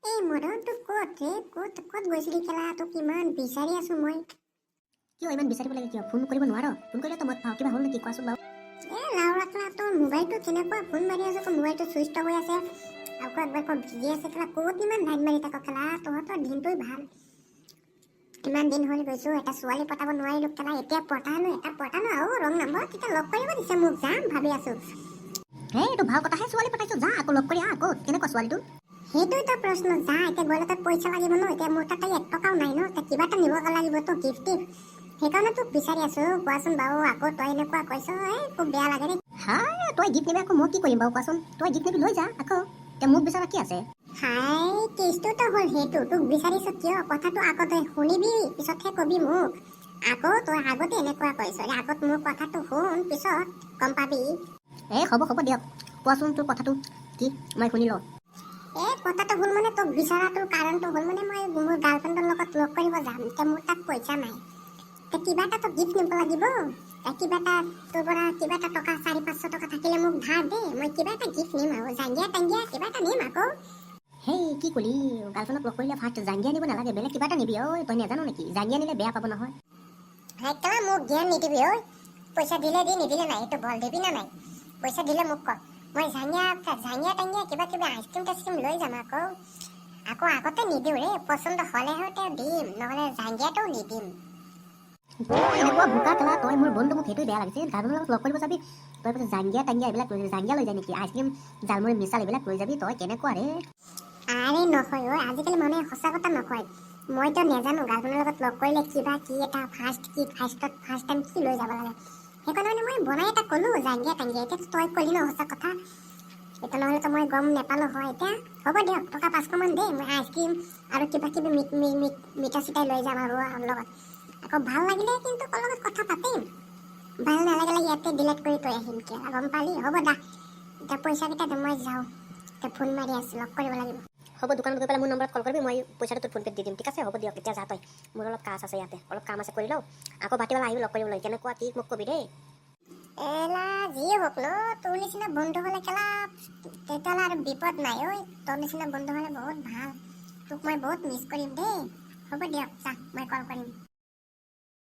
এই মদন তো ক'ত ৰে ক'ত গৈছিলি কেলা তোক ইমান বিচাৰি আছো মই কিয় ইমান বিচাৰিব লাগে কিয় ফোন কৰিব নোৱাৰো ফোন কৰিলে তো মই পাওঁ কিবা হ'ল নেকি কোৱাচোন বাৰু লাউৰা কেলা তোৰ মোবাইলটো কেনেকুৱা ফোন মাৰি আছে তোৰ মোবাইলটো চুইচ অফ হৈ আছে আকৌ একবাৰ ক'ত ভিজি আছে কেলা ক'ত ইমান ধান মাৰি থাক কেলা তহঁতৰ দিনটোই ভাল ইমান দিন হ'ল গৈছো এটা ছোৱালী পটাব নোৱাৰিলো কেলা এতিয়া পটানো আৰু ৰং নম্বৰ তেতিয়া লগ কৰিব দিছে মোক যাম ভাবি আছো হে এইটো ভাল কথাহে ছোৱালী পঠাইছো যা আকৌ লগ কৰি আকৌ কেনেকুৱা ছোৱালীটো সেইটোৱেতো প্ৰশ্ন যা এতিয়া গ'লে তাত পইচা লাগিব ন এতিয়া মোৰ তাত 1 টকাও নাই ন এতিয়া কিবা এটা নিব লাগিব তো গিফ্ট সেইকাৰণে তোক বিচাৰি আছো কোৱাচোন বাৰু আকৌ তই এনেকুৱা কৈছ খুব বেয়া লাগে দেই হাই তই গিফ্ট নিবি আকৌ মই কি কৰিম বাৰু কোৱাচোন তই গিফ্ট নিবি লৈ যা আকৌ এতিয়া মোক বিচাৰা কি আছে হাই কেছটোতো হ'ল সেইটো তোক বিচাৰিছো কিয় কথাটো আকৌ তই শুনিবি পিছতহে কবি মোক আকৌ তই আগতে এনেকুৱা কৈছ আগত মোৰ কথাটো শুন পিছত গম পাবি হ'ব দিয়ক কোৱাচোন তোৰ কথাটো কি মই শুনি লওঁ কথাটো হ'ল মানে তোক বিচৰাটোৰ কাৰণটো হ'ল মানে মই মোৰ গাৰ্লফ্ৰেণ্ডৰ লগত লগ কৰিব যাম এতিয়া মোৰ তাত পইচা নাই কিবা এটা তো গিফ্ট নিব লাগিব কিবা এটা তোৰ পৰা কিবা এটা টকা 400-500 টকা থাকিলে মোক ধাৰ দে মই কিবা এটা গিফ্ট নিম আৰু জাংগিয়া কিবা এটা নিম আকৌ হেই কি কলি গাৰ্লফ্ৰেণ্ডক লগ কৰিলে ফাৰ্ষ্ট জাংগিয়া নিব নালাগে বেলেগ কিবা এটা নিবি তই নাজানো নেকি জাংগিয়া নিলে বেয়া পাব নহয় কেলা মোক জ্ঞান নিদিবি পইচা দিলে দি নিদিলে নাই এইটো বল দিবি না নাই পইচা দিলে মোক ক মই জাংগিয়া কিবা কিবি আইচক্ৰীম লৈ যাম আকৌ আগতে নিদিওঁ ৰে পচন্দ হ'লেহে তেওঁ দিম নহ'লে জাংগিয়াটো নিদিম এনেকুৱা বোকা কেলা তই মোৰ বন্ধু মোক সেইটোৱে বেয়া লাগিছে গাৰ্লফ্ৰেণ্ডৰ লগত লগ কৰিব যাবি তই পিছত জাংগিয়া এইবিলাক জাংগিয়া লৈ যায় নেকি আইচক্ৰীম জালমুড়ি মিছাল এইবিলাক লৈ যাবি তই কেনেকুৱা ৰে আৰে নহয় আজিকালি মানুহে সঁচা কথা নকয় মইতো নাজানো গাৰ্লফ্ৰেণ্ডৰ লগত লগ কৰিলে কিবা কি এটা ফাৰ্ষ্ট টাইম কি লৈ যাব লাগে সেইকাৰণে মানে মই বনাই এটা ক'লো জাংগিয়া এতিয়া তই ক'লি ন সঁচা কথা এতিয়া নহ'লেতো মই গম নাপালো হয় এতিয়া হ'ব দিয়ক টকা 500 মান দে মই আইচক্ৰীম আৰু কিবা কিবি মিঠা চিঠাই লৈ যাম আৰু লগত আকৌ ভাল লাগিলে কিন্তু লগত কথা পাতিম ভাল নালাগিলে ইয়াতে ডিলেট কৰি তই আহিম কিয় গম পালি হ'ব দা এতিয়া পইচাকেইটা দে মই যাওঁ এতিয়া ফোন মাৰি আছো লগ কৰিব লাগিব হ'ব দোকানত গৈ পেলাই মোৰ নম্বৰত কল কৰিবি মই পইচাটো তোৰ ফোন পে'ত দি দিম ঠিক আছে হ'ব দিয়ক এতিয়া যা তই মোৰ অলপ কাজ আছে ইয়াতে অলপ কাম আছে কৰি লওঁ আকৌ ভাটিবেলা আহিবি লগ কৰিবলৈ কেনেকুৱা কি মোক কবি দেই এলা যিয়ে হওক ন তোৰ নিচিনা বন্ধু হ'লে কেলা তেতিয়াহ'লে আৰু বিপদ নাই তোৰ নিচিনা বন্ধু হ'লে বহুত ভাল তোক মই বহুত মিছ কৰিম দেই হ'ব দিয়ক যা মই কল কৰিম